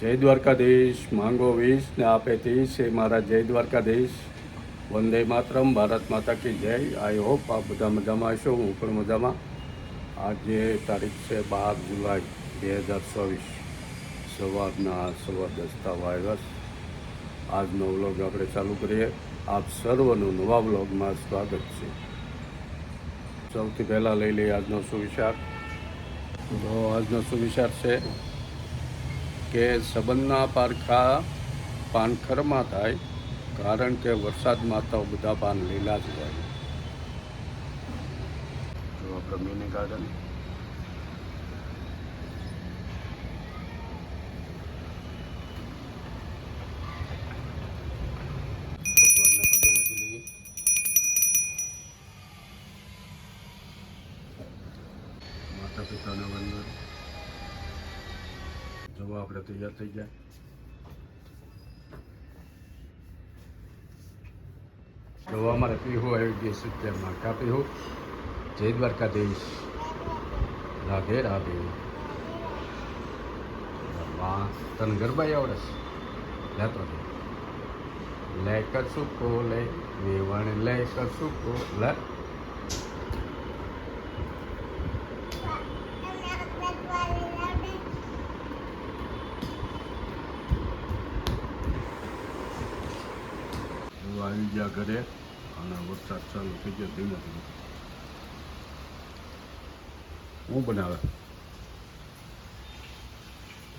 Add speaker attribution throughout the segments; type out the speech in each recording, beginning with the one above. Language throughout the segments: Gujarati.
Speaker 1: જય દ્વારકાધીશ. માંગો 20 ને આપે 30 એ મારા જય દ્વારકાધીશ. વંદે માતરમ. ભારત માતા કી જય. આઈ હોપ આપ બધા મજામાં હશો. હું પણ મજામાં. આજે તારીખ છે 12 જુલાઈ 2024. સવારના 10:15 વાગ્યા. આજનો વ્લોગ આપણે ચાલુ કરીએ. આપ સર્વનું નવા વ્લોગમાં સ્વાગત છે. સૌથી પહેલાં લઈ લઈએ આજનો સુવિચાર. તો આજનો સુવિચાર છે કે સંબંધના પારખા પાનખરમાં થાય, કારણ કે વરસાદમાં તો બધા પાન લીલા જ જાય. જો આપણે મિની ગાર્ડન, ભગવાનને પગે લાગી લઈએ. માતા પિતાને વંદન. જો આપણે તૈયાર થઈ ગયા. તો અમારે પીહો આવી ગઈ સિત્તેરમાં. ક્યાં પીહો? જય દ્વારકાધીશ. રાધે રાધે. તને ગરબા આવડે છે? લેતો છે. લે કરશું કો લે વેવણ લે કરશું કો લે. આવી ગયા ઘરે અને વરસાદ ચાલુ થઈ ગયો ધીમે ધીમે. શું બનાવે?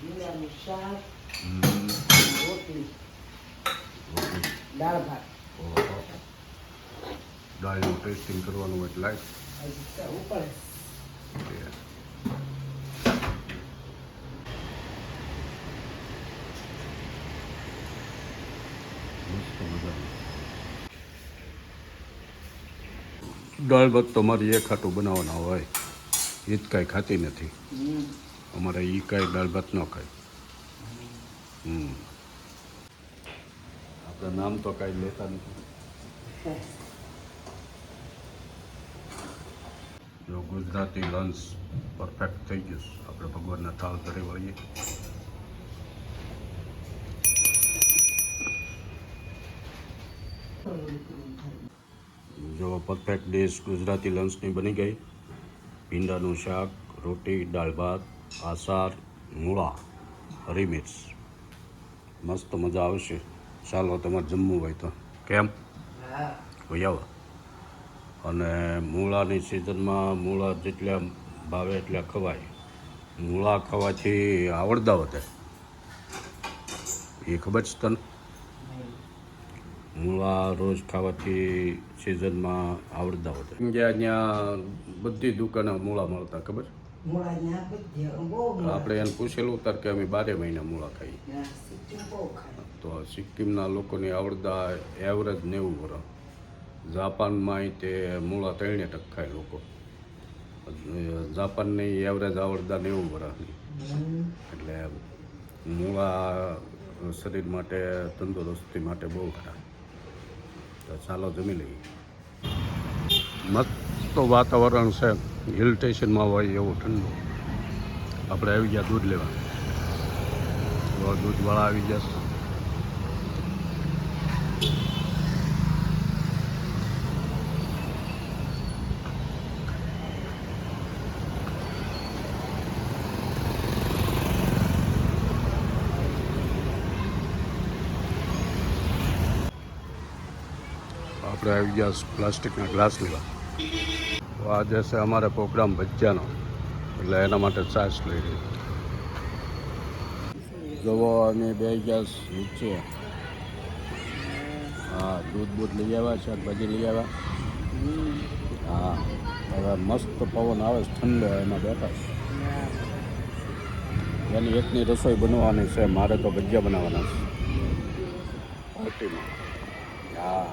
Speaker 2: ભીંડાનું શાક,
Speaker 1: હમ,
Speaker 2: રોટલી,
Speaker 1: રોટલી.
Speaker 2: દાળ ભાત.
Speaker 1: ઓહો. દાળનું ટેસ્ટિંગ કરવાનું હોય એટલે
Speaker 2: ઉપર
Speaker 1: મસ્ત મજાનું. દાળ ભાત તો મારી એક ખાટું બનાવવાના હોય, એ જ કાંઈ ખાતી નથી. અમારે એ કાંઈ દાળ ભાત ન ખાય. આપણે નામ તો કાંઈ લેતા નથી. જો ગુજરાતી લંચ પરફેક્ટ થઈ ગયું. આપણે ભગવાનના થાળ ધરી વળીએ. જો પરફેક્ટ ડિશ ગુજરાતી લંચની બની ગઈ. ભીંડાનું શાક, રોટી, દાળ ભાત, આસાર, મૂળા, હરી મિર્ચ. મસ્ત મજા આવશે. ચાલો તમારે જમવું હોય તો. કેમ? હોય આવો. અને મૂળાની સિઝનમાં મૂળા જેટલા ભાવે એટલા ખવાય. મૂળા ખાવાથી આવડતા વધે. એ ખબર છે તને? મૂળા રોજ ખાવાથી સિઝનમાં આવડતા વધે. ત્યાં બધી દુકાને મૂળા મળતા, ખબર? આપણે એને પૂછેલું તાર કે અમે 12 મહિના મૂળા ખાઈએ. તો સિક્કિમના લોકોની આવડતા એવરેજ 90 વર્ષ. જાપાનમાં તે મૂળા 3% ખાય લોકો. જાપાનની એવરેજ આવડતા 90 વર્ષની. એટલે મૂળા શરીર માટે, તંદુરસ્તી માટે બહુ ખરા. તો ચાલો જમી લઈએ. મસ્ત વાતાવરણ છે, હિલ સ્ટેશનમાં હોય એવું ઠંડુ. આપણે આવી ગયા દૂધ લેવા. દૂધવાળા આવી જશે. આપણે આવી ગયા પ્લાસ્ટિકના ગ્લાસ લેવા. તો આજે છે અમારે પ્રોગ્રામ ભજીયાનો, એટલે એના માટે છાશ લઈ રહી. જોવો અમે બે ગયા નીચે. હા, દૂધ લઈ આવ્યા, શાકભાજી લઈ આવ્યા. હા, હવે મસ્ત પવન આવે છે ઠંડો, એમાં બેઠા. એની એકની રસોઈ બનવાની છે. મારે તો ભજીયા બનાવવાના છે પાર્ટીમાં. હા,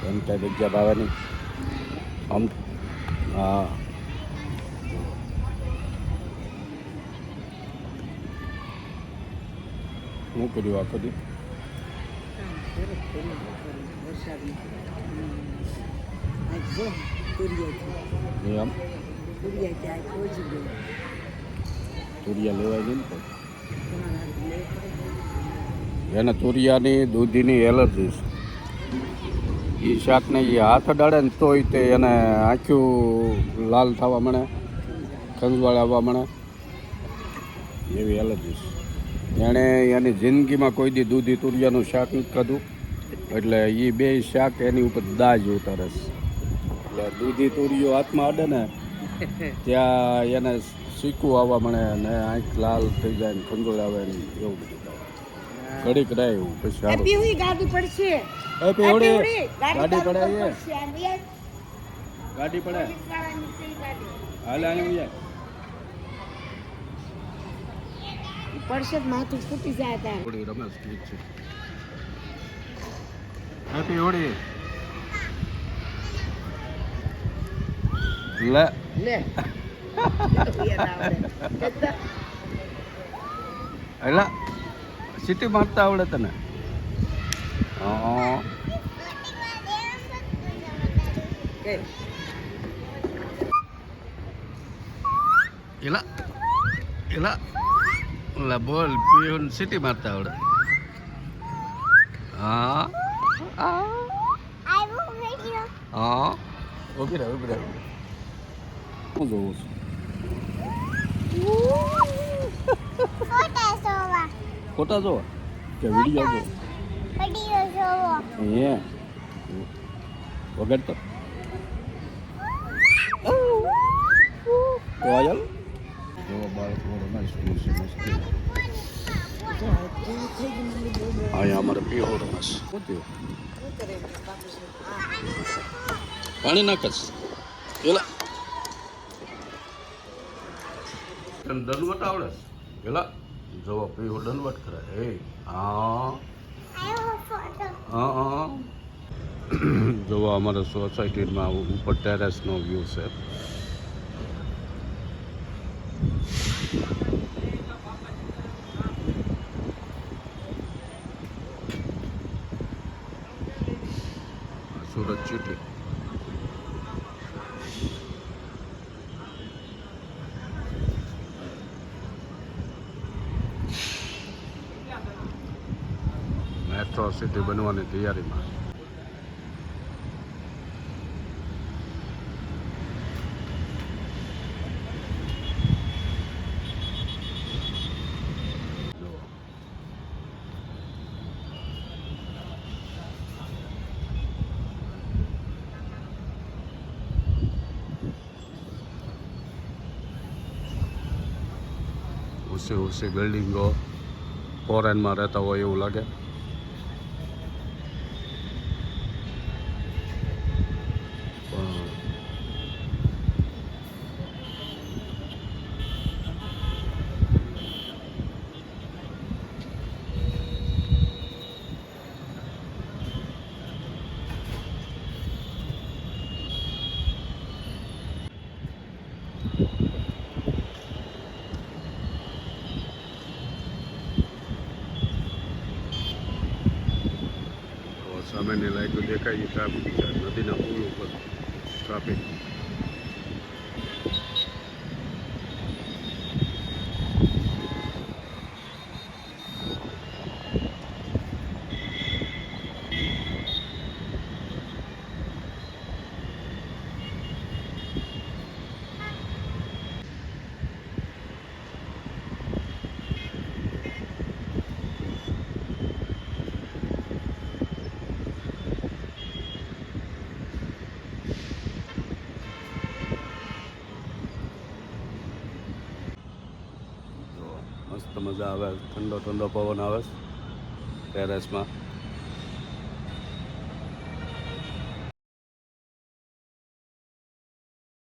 Speaker 1: એમ કાંઈ ભજીયા ભાવે નહીં આમ. હા, શું કર્યું આખો દી? એમ તુરિયા લેવાય છે ને તો એને તુરિયાની દૂધીની એલર્જી છે. એ શાકને એ હાથ અડાડે ને તોય તે એને આંખ્યું લાલ થવા મળે, ખંજવાળ આવવા મળે, એવી એલર્જી છે. એણે એની જિંદગીમાં કોઈ દી દૂધી તુરિયાનું શાક નથી ખાધું, એટલે એ બે શાક એની ઉપર દાજ ઉતારે છે. એટલે દૂધી તુરિયો હાથમાં અડે ને ત્યાં એને શીકું આવવા મળે અને આંખ લાલ થઈ જાય ને ખંજોળ આવે ને એવું બધું થાય. ઘડીક રહે એવું પછી સારું.
Speaker 2: પીવી ગાડી પડશે.
Speaker 1: એ પીવડી
Speaker 2: ગાડી
Speaker 1: ગાડી પડે
Speaker 2: પડશે.
Speaker 1: ગાડી પડે હાલે અહીંયા
Speaker 2: પડશે જ માથું ફૂટી જાય ત્યાં.
Speaker 1: થોડી રમેશ ઠીક છે. હેપી હોળી લે
Speaker 2: લે
Speaker 1: એલા સિટી મારતા આવડે તને? હા એલા એલા લા બોલ પીઓન સિટી મારતા આવડે? હા હા ઉભી રહે ઉભી રહે. હું જોઉં છું ફોટા જોવા કે વિડીયો જોવા? અહીંયા વગાડતો તો આયલ જો બાળક રમેશ મસ્તી મસ્તી. અહીંયા અમારે પીવો રમેશ શું થયું? પાણી નાખસ પેલા તને દંડવટ આવડે પેલા જોવા પીવો દંડવટ કરે. એ હા હા હા જોવા અમારા સોસાયટીમાં ઉપર ટેરેસનો વ્યૂ છે. સુરત સિટી મેટ્રો સિટી બનવાની તૈયારીમાં. ઊંચી ઊંચી બિલ્ડિંગો ફોરેનમાં રહેતા હોય એવું લાગે. સામેની લાઈટો દેખાય છે. ટ્રાફિક છે નદીના પુલ ઉપર ટ્રાફિક. મસ્ત મજા આવે, ઠંડો ઠંડો પવન આવે ટેરેસમાં.